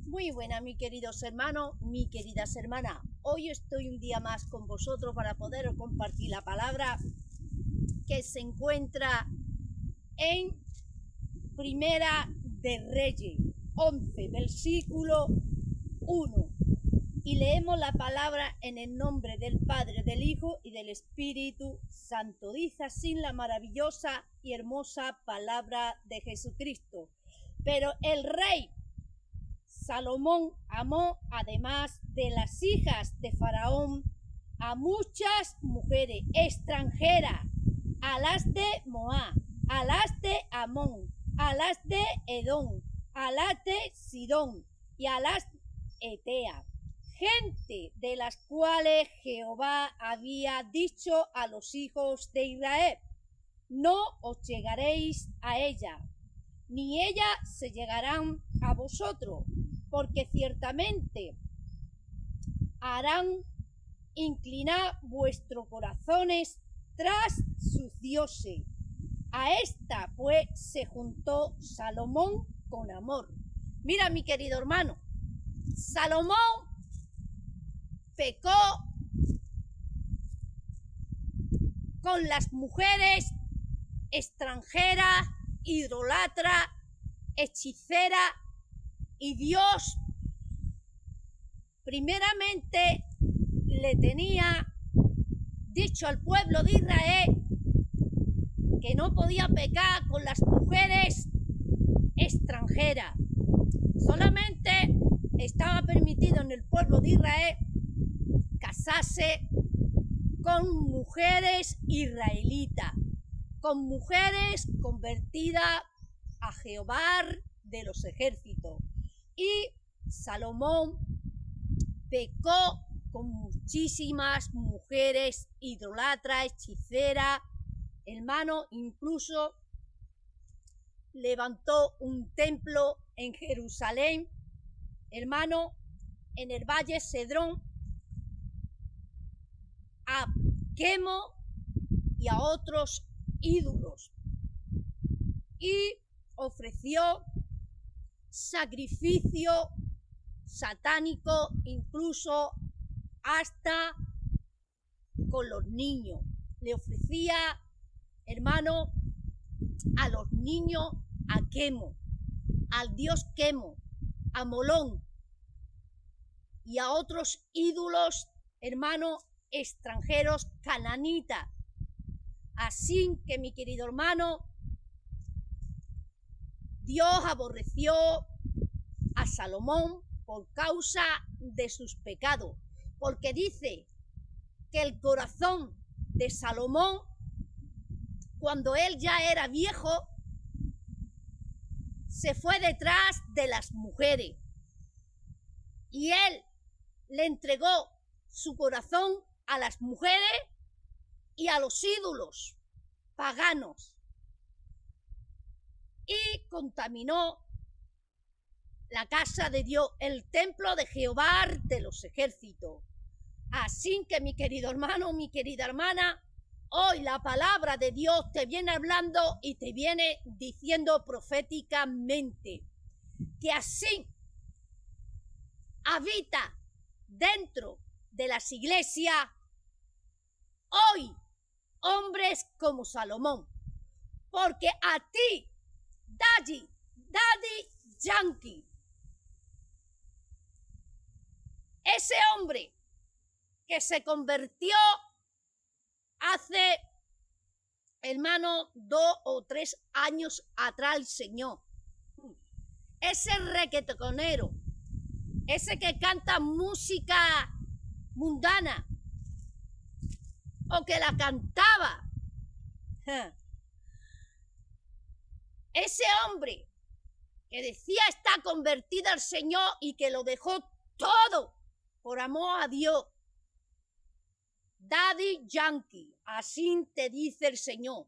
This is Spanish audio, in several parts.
Muy buena, mis queridos hermanos, mis queridas hermanas. Hoy estoy un día más con vosotros para poder compartir la palabra que se encuentra en Primera de Reyes 11, versículo 1. Y leemos la palabra en el nombre del Padre, del Hijo y del Espíritu Santo. Dice así la maravillosa y hermosa palabra de Jesucristo. Pero el rey Salomón amó, además de las hijas de Faraón, a muchas mujeres extranjeras, a las de Moab, a las de Amón, a las de Edom, a las de Sidón y a las Eteas, gente de las cuales Jehová había dicho a los hijos de Israel: no os llegaréis a ella, ni ellas se llegarán a vosotros, porque ciertamente harán inclinar vuestros corazones tras sus dioses. A esta pues se juntó Salomón con amor. Mira, mi querido hermano, Salomón pecó con las mujeres extranjeras, idólatras, hechiceras, y Dios primeramente le tenía dicho al pueblo de Israel que no podía pecar con las mujeres extranjeras. Solamente estaba permitido en el pueblo de Israel casarse con mujeres israelitas, con mujeres convertidas a Jehová de los ejércitos. Y Salomón pecó con muchísimas mujeres idólatras, hechiceras. Hermano, incluso levantó un templo en Jerusalén, hermano, en el valle Cedrón, a Quemo y a otros ídolos, y ofreció sacrificio satánico, incluso hasta con los niños. Le ofrecía, hermano, a los niños a Quemo, al dios Quemo, a Molón y a otros ídolos, hermano, extranjeros cananitas. Así que, mi querido hermano, Dios aborreció a Salomón por causa de sus pecados, porque dice que el corazón de Salomón, cuando él ya era viejo, se fue detrás de las mujeres, y él le entregó su corazón a las mujeres y a los ídolos paganos, y contaminó la casa de Dios, el templo de Jehová de los ejércitos. Así que, mi querido hermano, mi querida hermana, hoy la palabra de Dios te viene hablando y te viene diciendo proféticamente que así habita dentro de las iglesias hoy hombres como Salomón, porque a ti, Daddy Yankee, ese hombre que se convirtió hace, hermano, 2 o 3 años atrás al Señor, ese reggaetonero, ese que canta música mundana o que la cantaba, ese hombre que decía estar convertido al Señor y que lo dejó todo por amor a Dios, Daddy Yankee, así te dice el Señor: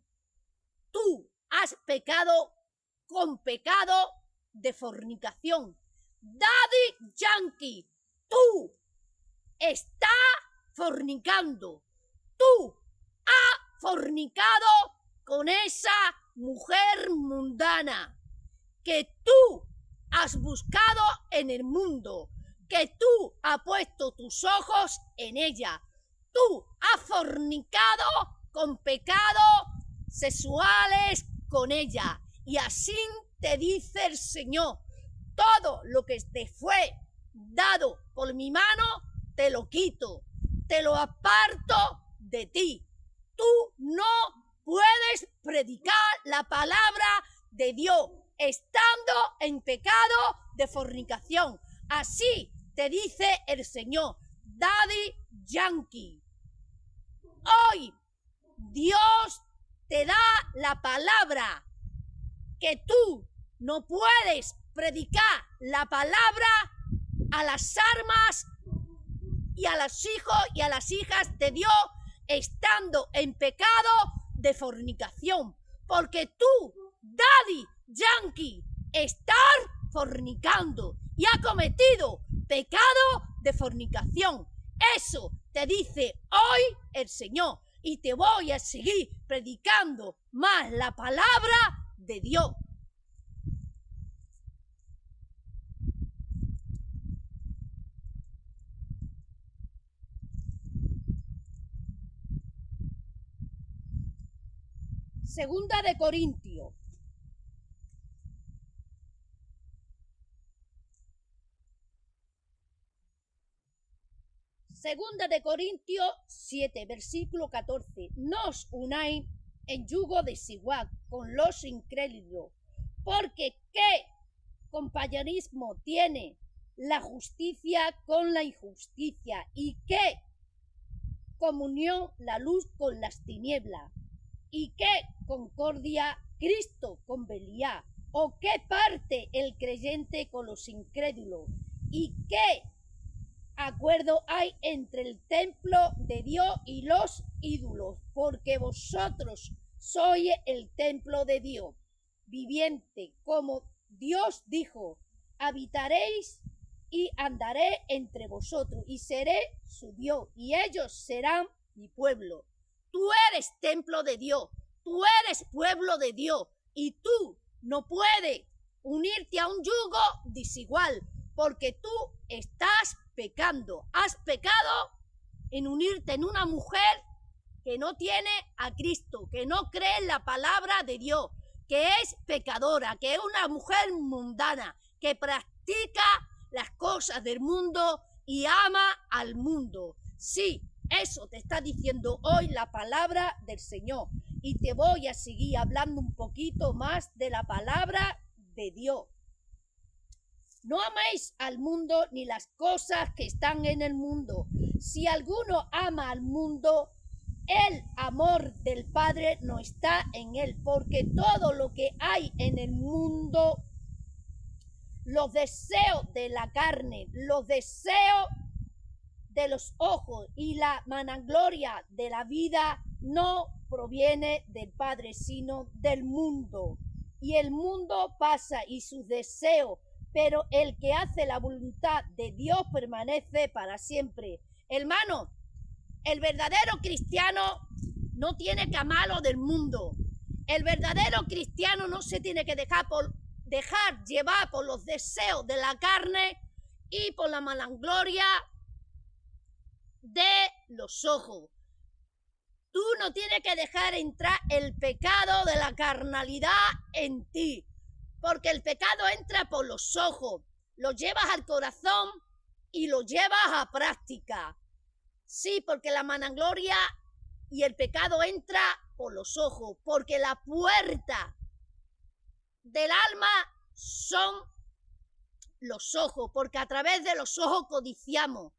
tú has pecado con pecado de fornicación. Daddy Yankee, tú estás fornicando, tú has fornicado con esa mujer mundana, que tú has buscado en el mundo, que tú has puesto tus ojos en ella. Tú has fornicado con pecados sexuales con ella. Y así te dice el Señor, todo lo que te fue dado por mi mano, te lo quito, te lo aparto de ti. Tú no puedes predicar la palabra de Dios estando en pecado de fornicación. Así te dice el Señor, Daddy Yankee. Hoy Dios te da la palabra, que tú no puedes predicar la palabra a las almas y a los hijos y a las hijas de Dios estando en pecado de fornicación, porque tú, Daddy Yankee, estás fornicando y ha cometido pecado de fornicación. Eso te dice hoy el Señor, y te voy a seguir predicando más la palabra de Dios. Segunda de Corintios. Segunda de Corintios 7, versículo 14. No os unáis en yugo desigual con los incrédulos, porque ¿qué compañerismo tiene la justicia con la injusticia? ¿Y qué comunión la luz con las tinieblas? ¿Y qué concordia Cristo con Belial? ¿O qué parte el creyente con los incrédulos? ¿Y qué acuerdo hay entre el templo de Dios y los ídolos? Porque vosotros sois el templo de Dios viviente, como Dios dijo, habitaréis y andaré entre vosotros y seré su Dios y ellos serán mi pueblo. Tú eres templo de Dios, tú eres pueblo de Dios, y tú no puedes unirte a un yugo desigual, porque tú estás pecando. Has pecado en unirte en una mujer que no tiene a Cristo, que no cree en la palabra de Dios, que es pecadora, que es una mujer mundana, que practica las cosas del mundo y ama al mundo. Sí, eso te está diciendo hoy la palabra del Señor. Y te voy a seguir hablando un poquito más de la palabra de Dios. No améis al mundo ni las cosas que están en el mundo. Si alguno ama al mundo, el amor del Padre no está en él, porque todo lo que hay en el mundo, los deseos de la carne, los deseos de los ojos y la vanagloria de la vida no proviene del Padre, sino del mundo. Y el mundo pasa y sus deseos, pero el que hace la voluntad de Dios permanece para siempre. Hermano, el verdadero cristiano no tiene que amar lo del mundo. El verdadero cristiano no se tiene que dejar llevar por los deseos de la carne y por la vanagloria de los ojos. Tú no tienes que dejar entrar el pecado de la carnalidad en ti, porque el pecado entra por los ojos, lo llevas al corazón y lo llevas a práctica. Sí, porque la vanagloria y el pecado entra por los ojos, porque la puerta del alma son los ojos, porque a través de los ojos codiciamos,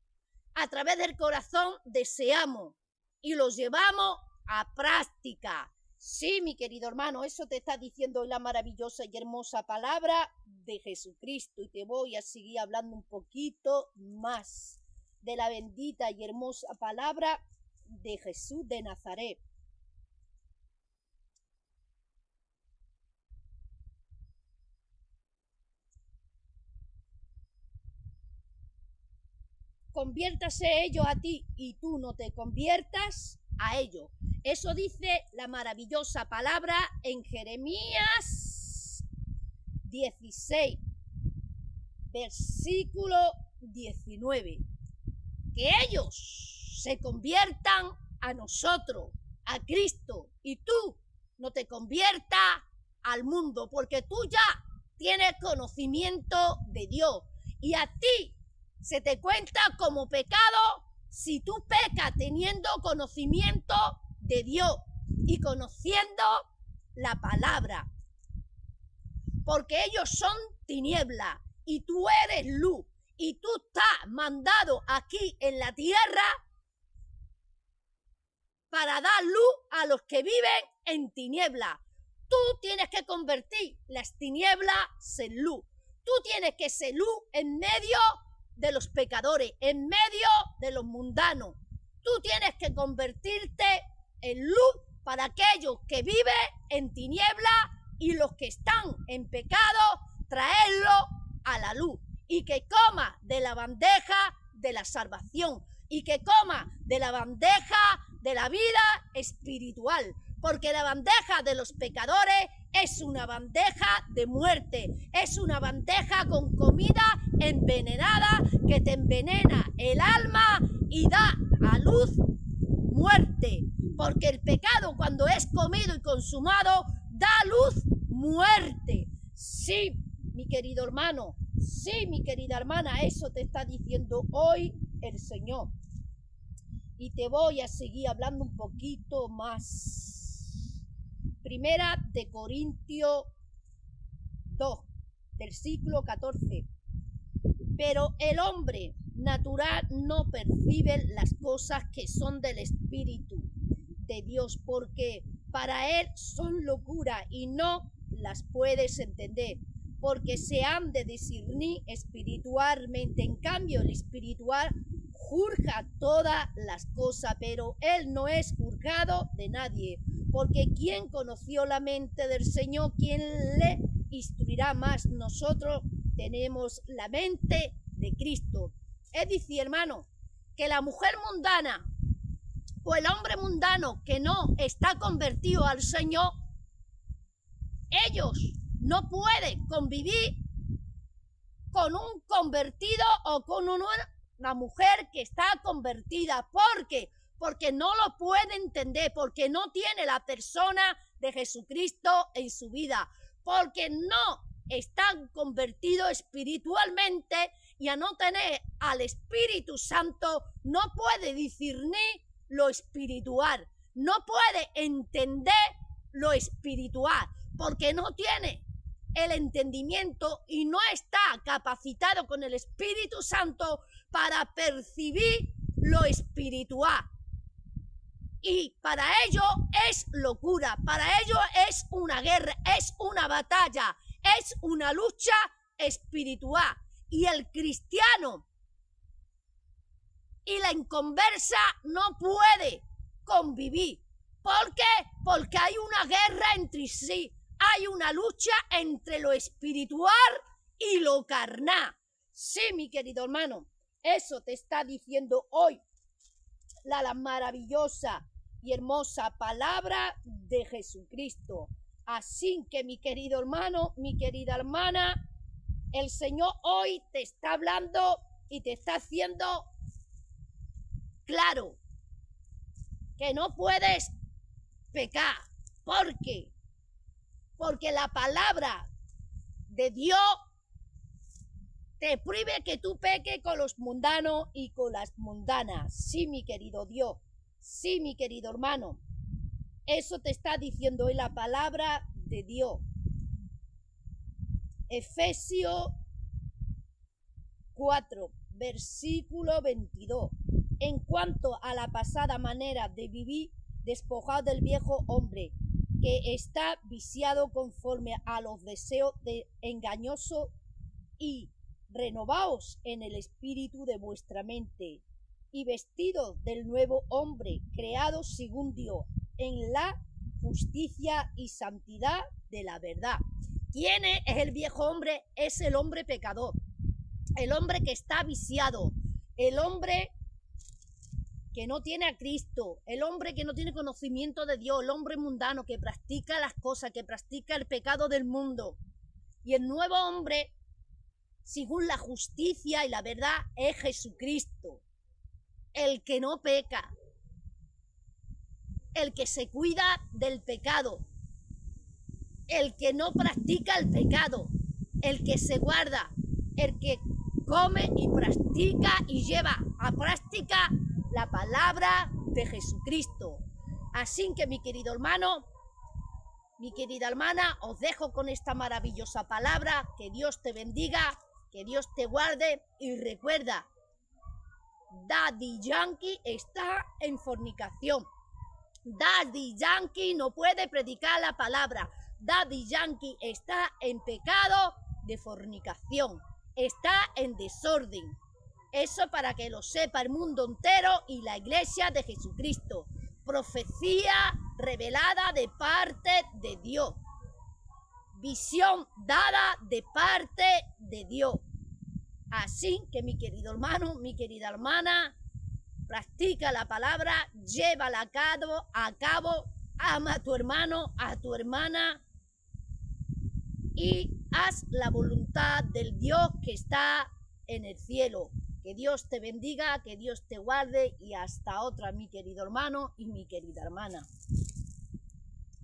a través del corazón deseamos y los llevamos a práctica. Sí, mi querido hermano, eso te está diciendo hoy la maravillosa y hermosa palabra de Jesucristo, y te voy a seguir hablando un poquito más de la bendita y hermosa palabra de Jesús de Nazaret. Conviértase ellos a ti y tú no te conviertas a ellos. Eso dice la maravillosa palabra en Jeremías 16, versículo 19. Que ellos se conviertan a nosotros, a Cristo, y tú no te conviertas al mundo, porque tú ya tienes conocimiento de Dios y a ti se te cuenta como pecado si tú pecas teniendo conocimiento de Dios y conociendo la palabra, porque ellos son tinieblas y tú eres luz y tú estás mandado aquí en la tierra para dar luz a los que viven en tinieblas. Tú tienes que convertir las tinieblas en luz. Tú tienes que ser luz en medio de los pecadores, en medio de los mundanos. Tú tienes que convertirte en luz para aquellos que viven en tinieblas y los que están en pecado, traerlo a la luz y que coma de la bandeja de la salvación y que coma de la bandeja de la vida espiritual, porque la bandeja de los pecadores es una bandeja de muerte, es una bandeja con comida envenenada que te envenena el alma y da a luz muerte, porque el pecado cuando es comido y consumado da a luz muerte. Sí, mi querido hermano, sí, mi querida hermana, eso te está diciendo hoy el Señor. Y te voy a seguir hablando un poquito más. Primera de Corintios 2, versículo 14. Pero el hombre natural no percibe las cosas que son del Espíritu de Dios, porque para él son locura y no las puedes entender, porque se han de discernir espiritualmente. En cambio, el espiritual juzga todas las cosas, pero él no es juzgado de nadie, porque ¿quién conoció la mente del Señor? ¿Quién le instruirá más? Nosotros tenemos la mente de Cristo. Es decir, hermano, que la mujer mundana o el hombre mundano que no está convertido al Señor, ellos no pueden convivir con un convertido o con una mujer que está convertida. ¿Por qué? Porque no lo puede entender, porque no tiene la persona de Jesucristo en su vida, porque no están convertidos espiritualmente y a no tener al Espíritu Santo no puede discernir lo espiritual, no puede entender lo espiritual, porque no tiene el entendimiento y no está capacitado con el Espíritu Santo para percibir lo espiritual. Y para ello es locura, para ello es una guerra, es una batalla, es una lucha espiritual. Y el cristiano y la inconversa no puede convivir. ¿Por qué? Porque hay una guerra entre sí, hay una lucha entre lo espiritual y lo carnal. Sí, mi querido hermano, eso te está diciendo hoy la maravillosa y hermosa palabra de Jesucristo. Así que, mi querido hermano, mi querida hermana, el Señor hoy te está hablando y te está haciendo claro que no puedes pecar. ¿Por qué? Porque la palabra de Dios te prohíbe que tú peques con los mundanos y con las mundanas. Sí, mi querido Dios. Sí, mi querido hermano. Eso te está diciendo hoy la palabra de Dios. Efesios 4, versículo 22. En cuanto a la pasada manera de vivir, despojado del viejo hombre, que está viciado conforme a los deseos de engañoso, y renovaos en el espíritu de vuestra mente, y vestidos del nuevo hombre, creado según Dios, en la justicia y santidad de la verdad. ¿Quién es el viejo hombre? Es el hombre pecador, el hombre que está viciado, el hombre que no tiene a Cristo, el hombre que no tiene conocimiento de Dios, el hombre mundano que practica las cosas, que practica el pecado del mundo. Y el nuevo hombre según la justicia y la verdad, es Jesucristo, el que no peca, el que se cuida del pecado, el que no practica el pecado, el que se guarda, el que come y practica y lleva a práctica la palabra de Jesucristo. Así que, mi querido hermano, mi querida hermana, os dejo con esta maravillosa palabra. Que Dios te bendiga, que Dios te guarde, y recuerda, Daddy Yankee está en fornicación. Daddy Yankee no puede predicar la palabra. Daddy Yankee está en pecado de fornicación. Está en desorden. Eso para que lo sepa el mundo entero y la iglesia de Jesucristo. Profecía revelada de parte de Dios. Visión dada de parte de Dios. Así que, mi querido hermano, mi querida hermana, practica la palabra, llévala a cabo, ama a tu hermano, a tu hermana, y haz la voluntad del Dios que está en el cielo. Que Dios te bendiga, que Dios te guarde, y hasta otra, mi querido hermano y mi querida hermana.